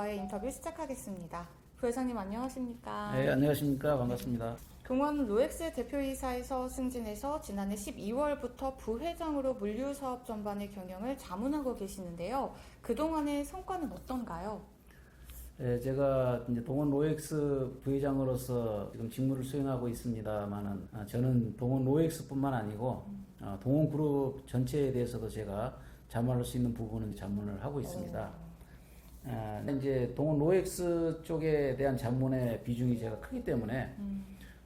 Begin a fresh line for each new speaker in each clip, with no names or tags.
부회장님과의 인터뷰 시작하겠습니다. 부회장님 안녕하십니까?
네, 안녕하십니까. 반갑습니다.
동원 로엑스 대표이사에서 승진해서 지난해 12월부터 부회장으로 물류사업 전반의 경영을 자문하고 계시는데요. 그동안의 성과는 어떤가요?
네, 제가 이제 동원 로엑스 부회장으로서 지금 직무를 수행하고 있습니다만은 저는 동원 로엑스뿐만 아니고 동원 그룹 전체에 대해서도 제가 자문할 수 있는 부분은 자문을 하고 있습니다. 이제 동원 로엑스 쪽에 대한 자문의 비중이 제가 크기 때문에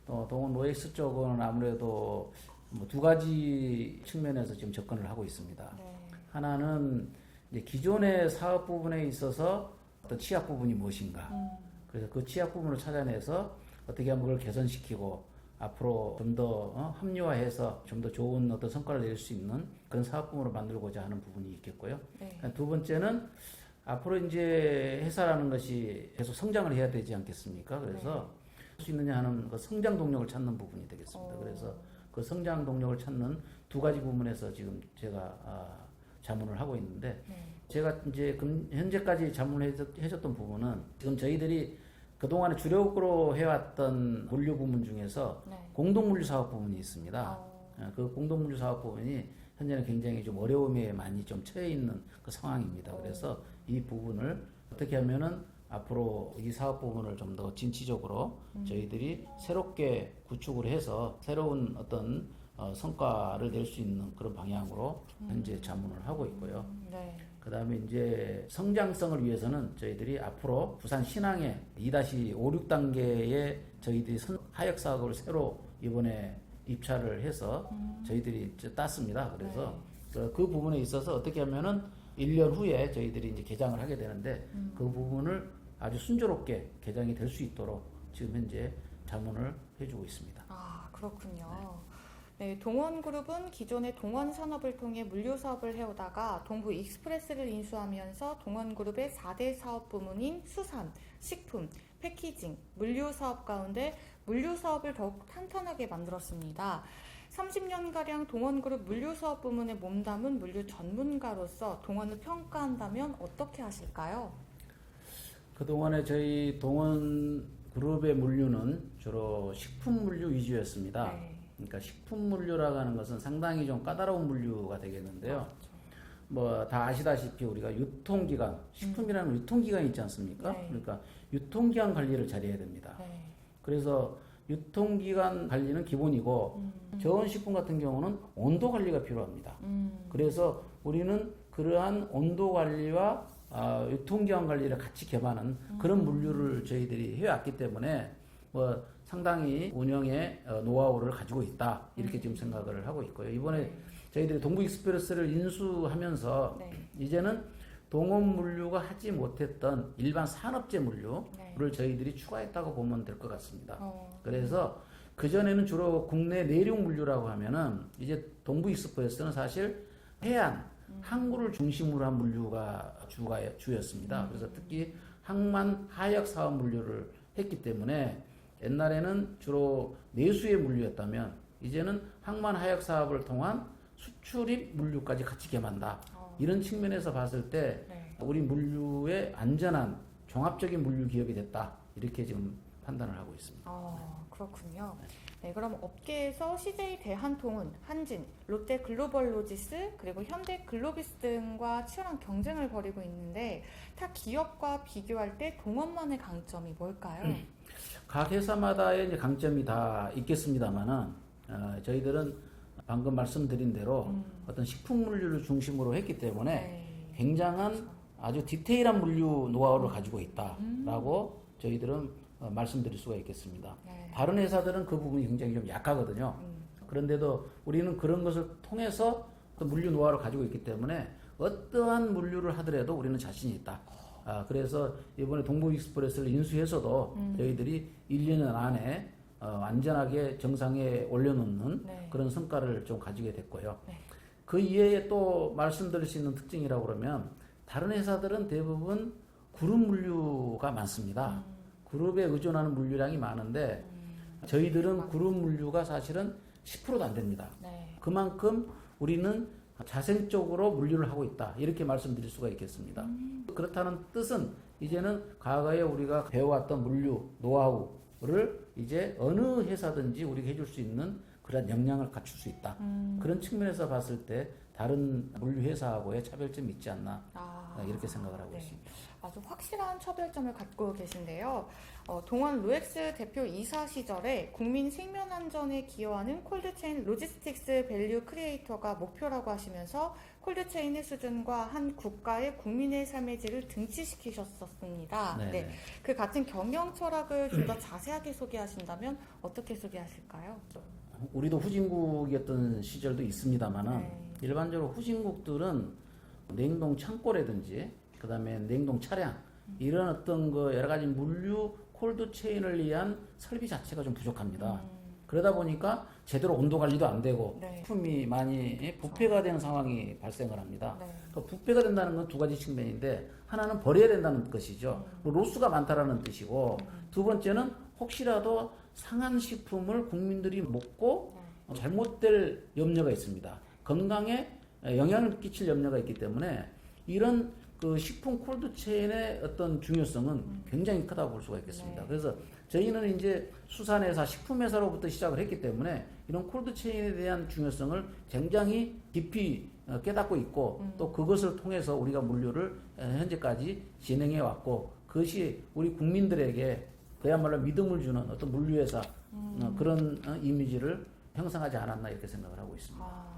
또 동원 로엑스 쪽은 아무래도 뭐 두 가지 측면에서 지금 접근을 하고 있습니다.
네.
하나는 이제 기존의 사업 부분에 있어서 어떤 취약 부분이 무엇인가. 그래서 그 취약 부분을 찾아내서 어떻게 하면 그걸 개선시키고 앞으로 좀 더 합리화해서 좀 더 좋은 어떤 성과를 낼 수 있는 그런 사업 부문으로 만들고자 하는 부분이 있겠고요.
네.
두 번째는 앞으로 이제 회사라는 것이 계속 성장을 해야 되지 않겠습니까? 그래서 할 수 있느냐 하는 그 성장 동력을 찾는 부분이 되겠습니다. 그래서 그 성장 동력을 찾는 두 가지 부분에서 지금 제가 자문을 하고 있는데 제가 이제 현재까지 자문해줬던 부분은 지금 저희들이 그동안에 주력으로 해왔던 물류 부문 중에서 공동물류 사업 부문이 있습니다. 그 공동물류 사업 부분이 현재는 굉장히 좀 어려움에 많이 좀 처해 있는 그 상황입니다. 그래서 이 부분을 어떻게 하면은 앞으로 이 사업 부분을 좀 더 진취적으로 저희들이 새롭게 구축을 해서 새로운 어떤 성과를 낼 수 있는 그런 방향으로 현재 자문을 하고 있고요.
네.
그 다음에 이제 성장성을 위해서는 저희들이 앞으로 부산 신항에 2-5, 6단계의 저희들이 하역 사업을 새로 이번에 입찰을 해서 저희들이 이제 땄습니다. 그래서 그 부분에 있어서 어떻게 하면은 1년 후에 저희들이 이제 개장을 하게 되는데 그 부분을 아주 순조롭게 개장이 될 수 있도록 지금 현재 자문을 해주고 있습니다.
아, 그렇군요. 네, 동원그룹은 기존의 동원산업을 통해 물류 사업을 해오다가 동부 익스프레스를 인수하면서 동원그룹의 4대 사업 부문인 수산, 식품, 패키징, 물류 사업 가운데 물류 사업을 더욱 탄탄하게 만들었습니다. 30년가량 동원그룹 물류 사업 부문에 몸담은 물류 전문가로서 동원을 평가한다면 어떻게 하실까요?
그동안에 저희 동원그룹의 물류는 주로 식품 물류 위주였습니다.
네.
그러니까 식품 물류라고 하는 것은 상당히 좀 까다로운 물류가 되겠는데요.
그렇죠.
뭐 다 아시다시피 우리가 유통기간, 식품이라는 유통기간이 있지 않습니까?
네.
그러니까 유통기간 관리를 잘해야 됩니다.
네.
그래서 유통기간 관리는 기본이고 저온식품 같은 경우는 온도 관리가 필요합니다. 그래서 우리는 그러한 온도 관리와 유통기한 관리를 같이 겸하는 그런 물류를 저희들이 해왔기 때문에 뭐 상당히 운영의 노하우를 가지고 있다 이렇게 지금 생각을 하고 있고요. 이번에 저희들이 동부 익스프레스를 인수하면서 이제는 동원 물류가 하지 못했던 일반 산업재 물류를 저희들이 추가했다고 보면 될 것 같습니다. 그래서 그전에는 주로 국내 내륙 물류라고 하면은 이제 동부 익스프레스는 사실 해안, 항구를 중심으로 한 물류가 주였습니다. 그래서 특히 항만 하역 사업 물류를 했기 때문에 옛날에는 주로 내수의 물류였다면 이제는 항만 하역 사업을 통한 수출입 물류까지 같이 겸한다. 이런 측면에서 봤을 때 우리 물류의 안전한 종합적인 물류 기업이 됐다. 이렇게 지금 판단을 하고 있습니다.
그렇군요. 네, 그럼 업계에서 CJ 대한통운, 한진, 롯데 글로벌로지스, 그리고 현대 글로비스 등과 치열한 경쟁을 벌이고 있는데 타 기업과 비교할 때 동원만의 강점이 뭘까요?
각 회사마다의 이제 강점이 다 있겠습니다만은 저희들은 방금 말씀드린 대로 어떤 식품 물류를 중심으로 했기 때문에 굉장한 아주 디테일한 물류 노하우를 가지고 있다라고 저희들은 말씀드릴 수가 있겠습니다. 다른 회사들은 그 부분이 굉장히 좀 약하거든요. 그런데도 우리는 그런 것을 통해서 또 물류 노하우를 가지고 있기 때문에 어떠한 물류를 하더라도 우리는 자신이 있다. 그래서 이번에 동부 익스프레스를 인수해서도 저희들이 1년 안에 안전하게 정상에 올려놓는 그런 성과를 좀 가지게 됐고요. 그 이외에 또 말씀드릴 수 있는 특징이라고 그러면 다른 회사들은 대부분 그룹 물류가 많습니다. 그룹에 의존하는 물류량이 많은데 저희들은 그룹 물류가 사실은 10%도 안 됩니다. 그만큼 우리는 자생적으로 물류를 하고 있다. 이렇게 말씀드릴 수가 있겠습니다. 그렇다는 뜻은 이제는 과거에 우리가 배워왔던 물류 노하우를 이제 어느 회사든지 우리가 해줄 수 있는 그런 역량을 갖출 수 있다. 그런 측면에서 봤을 때 다른 물류 회사하고의 차별점이 있지 않나 이렇게 생각을 하고 있습니다.
아주 확실한 차별점을 갖고 계신데요. 동원 로엑스 대표 이사 시절에 국민 생명 안전에 기여하는 콜드체인 로지스틱스 밸류 크리에이터가 목표라고 하시면서 콜드체인의 수준과 한 국가의 국민의 삶의 질을 등치시키셨었습니다.
네네.
네. 그 같은 경영 철학을 좀 더 자세하게 소개하신다면 어떻게 소개하실까요?
우리도 후진국이었던 시절도 있습니다만은
네.
일반적으로 후진국들은 냉동 창고라든지 그다음에 냉동 차량 이런 어떤 그 여러 가지 물류 콜드 체인을 위한 설비 자체가 좀 부족합니다. 그러다 보니까 제대로 온도 관리도 안 되고
네.
품이 많이 부패가 되는 상황이 발생을 합니다.
네.
그 부패가 된다는 건 두 가지 측면인데 하나는 버려야 된다는 것이죠. 로스가 많다라는 뜻이고 두 번째는 혹시라도 상한 식품을 국민들이 먹고 잘못될 염려가 있습니다. 건강에 영향을 끼칠 염려가 있기 때문에 이런 그 식품 콜드체인의 어떤 중요성은 굉장히 크다고 볼 수가 있겠습니다.
네.
그래서 저희는 이제 수산회사, 식품회사로부터 시작을 했기 때문에 이런 콜드체인에 대한 중요성을 굉장히 깊이 깨닫고 있고 또 그것을 통해서 우리가 물류를 현재까지 진행해 왔고 그것이 우리 국민들에게 그야말로 믿음을 주는 어떤 물류회사 그런 이미지를 형성하지 않았나 이렇게 생각을 하고 있습니다.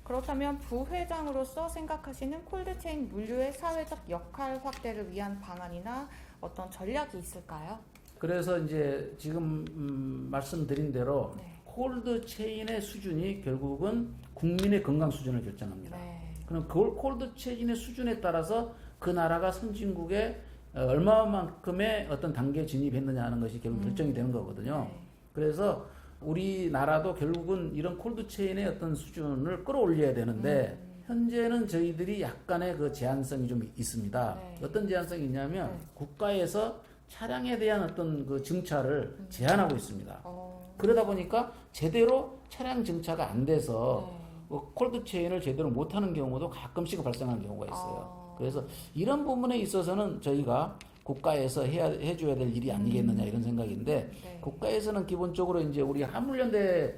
그렇다면 부회장으로서 생각하시는 콜드체인 물류의 사회적 역할 확대를 위한 방안이나 어떤 전략이 있을까요?
그래서 이제 지금 말씀드린 대로
네.
콜드체인의 수준이 결국은 국민의 건강 수준을 결정합니다.
네.
그럼 그 콜드체인의 수준에 따라서 그 나라가 선진국에 얼마만큼의 어떤 단계에 진입했느냐 하는 것이 결국 결정이 되는 거거든요.
네.
그래서 우리나라도 결국은 이런 콜드체인의 어떤 수준을 끌어올려야 되는데 현재는 저희들이 약간의 그 제한성이 좀 있습니다.
네.
어떤 제한성이 있냐면
네.
국가에서 차량에 대한 어떤 그 증차를 제한하고 있습니다.
어,
그러다 보니까 제대로 차량 증차가 안 돼서
네.
콜드체인을 제대로 못하는 경우도 가끔씩 발생하는 경우가 있어요.
아.
그래서 이런 부분에 있어서는 저희가 국가에서 해줘야 될 일이 아니겠느냐 이런 생각인데
네.
국가에서는 기본적으로 이제 우리 화물연대의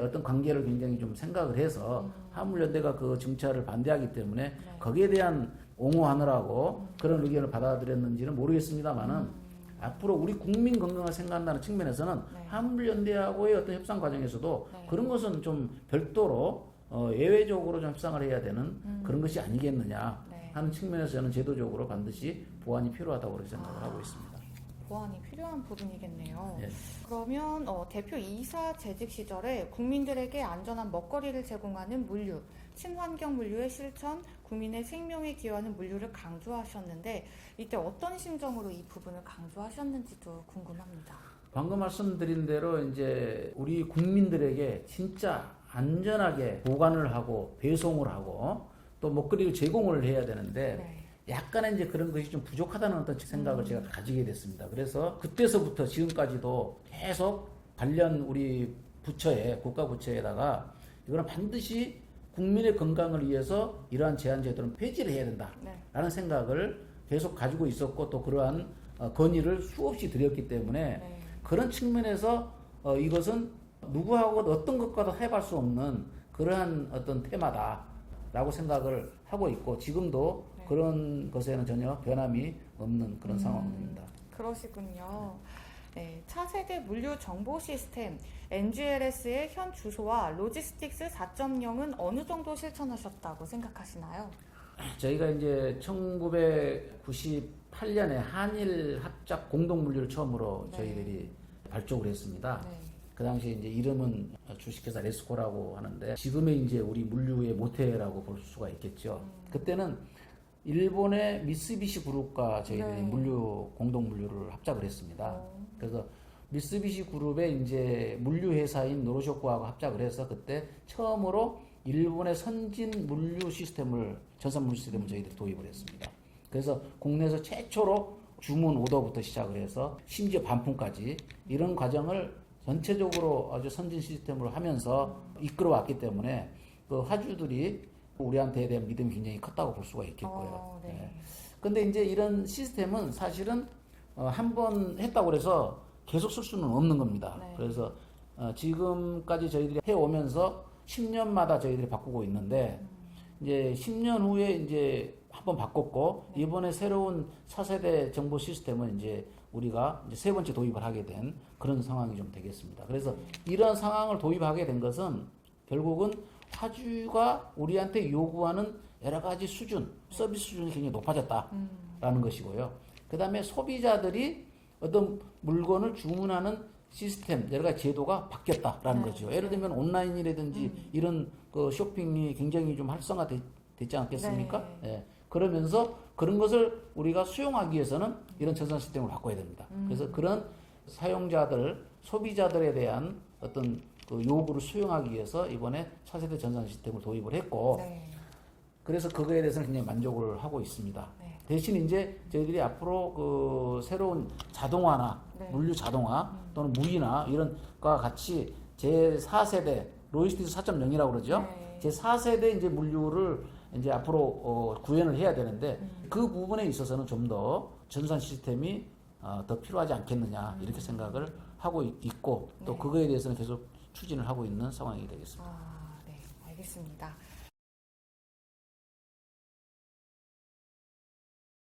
어떤 관계를 굉장히 좀 생각을 해서 화물연대가 그 증차를 반대하기 때문에 거기에 대한 옹호하느라고 그런 의견을 받아들였는지는 모르겠습니다만은 앞으로 우리 국민 건강을 생각한다는 측면에서는
네.
화물연대하고의 어떤 협상 과정에서도
네.
그런 것은 좀 별도로 예외적으로 좀 협상을 해야 되는 그런 것이 아니겠느냐
네.
하는 측면에서 저는 제도적으로 반드시 보완이 필요하다고 그렇게 생각을 하고 있습니다.
보완이 필요한 부분이겠네요.
예.
그러면 대표 이사 재직 시절에 국민들에게 안전한 먹거리를 제공하는 물류, 친환경 물류의 실천, 국민의 생명에 기여하는 물류를 강조하셨는데 이때 어떤 심정으로 이 부분을 강조하셨는지도 궁금합니다.
방금 말씀드린 대로 이제 우리 국민들에게 진짜 안전하게 보관을 하고 배송을 하고 또 먹거리를 제공을 해야 되는데
네.
약간의 이제 그런 것이 좀 부족하다는 어떤 생각을 제가 가지게 됐습니다. 그래서 그때서부터 지금까지도 계속 관련 우리 부처에 국가 부처에다가 이거는 반드시 국민의 건강을 위해서 이러한 제한 제도는 폐지를 해야 된다라는 생각을 계속 가지고 있었고 또 그러한 건의를 수없이 드렸기 때문에
네.
그런 측면에서 이것은 누구하고 어떤 것과도 해볼 수 없는 그러한 어떤 테마다라고 생각을 하고 있고 지금도
네.
그런 것에는 전혀 변함이 없는 그런 상황입니다.
그러시군요. 네, 차세대 물류 정보 시스템 NGLS의 현 주소와 로지스틱스 4.0은 어느 정도 실천하셨다고 생각하시나요?
저희가 이제 1998년에 한일 합작 공동 물류를 처음으로
네.
저희들이 발족을 했습니다.
네.
그 당시에 이제 이름은 주식회사 레스코라고 하는데 지금의 이제 우리 물류의 모태라고 볼 수가 있겠죠. 그때는 일본의 미쓰비시 그룹과 저희들이
네.
물류 공동 물류를 합작을 했습니다. 그래서 미쓰비시 그룹의 이제 물류 회사인 노로쇼코하고 합작을 해서 그때 처음으로 일본의 선진 물류 시스템을 전산 물류 시스템을 저희들이 도입을 했습니다. 그래서 국내에서 최초로 주문 오더부터 시작을 해서 심지어 반품까지 이런 과정을 전체적으로 아주 선진 시스템으로 하면서 이끌어 왔기 때문에 그 화주들이 우리한테 대한 믿음이 굉장히 컸다고 볼 수가 있겠고요.
네.
근데 이제 이런 시스템은 사실은 한 번 했다고 해서 계속 쓸 수는 없는 겁니다.
네.
그래서 지금까지 저희들이 해오면서 10년마다 저희들이 바꾸고 있는데 이제 10년 후에 이제 한번 바꿨고 이번에 새로운 차세대 정보 시스템은 이제 우리가 이제 세 번째 도입을 하게 된 그런 상황이 좀 되겠습니다. 그래서 이런 상황을 도입하게 된 것은 결국은 화주가 우리한테 요구하는 여러 가지 수준, 서비스 수준이 굉장히 높아졌다라는 것이고요. 그 다음에 소비자들이 어떤 물건을 주문하는 시스템, 여러 가지 제도가 바뀌었다라는 거죠. 예를 들면 온라인이라든지 이런 그 쇼핑이 굉장히 좀 활성화됐지 않겠습니까? 예. 그러면서 그런 것을 우리가 수용하기 위해서는 이런 전산 시스템을 바꿔야 됩니다. 그래서 그런 사용자들, 소비자들에 대한 어떤 그 요구를 수용하기 위해서 이번에 차세대 전산 시스템을 도입을 했고,
네.
그래서 그거에 대해서는 굉장히 만족을 하고 있습니다.
네.
대신 이제 저희들이 앞으로 그 새로운 자동화나
네.
물류 자동화 또는 무인화 이런 거와 같이 제 4세대 로이스티스 4.0이라고 그러죠.
네.
제 4세대 이제 물류를 이제 앞으로 구현을 해야 되는데 그 부분에 있어서는 좀 더 전산 시스템이 더 필요하지 않겠느냐 이렇게 생각을 하고 있고 또
네.
그거에 대해서는 계속 추진을 하고 있는 상황이 되겠습니다.
네, 알겠습니다.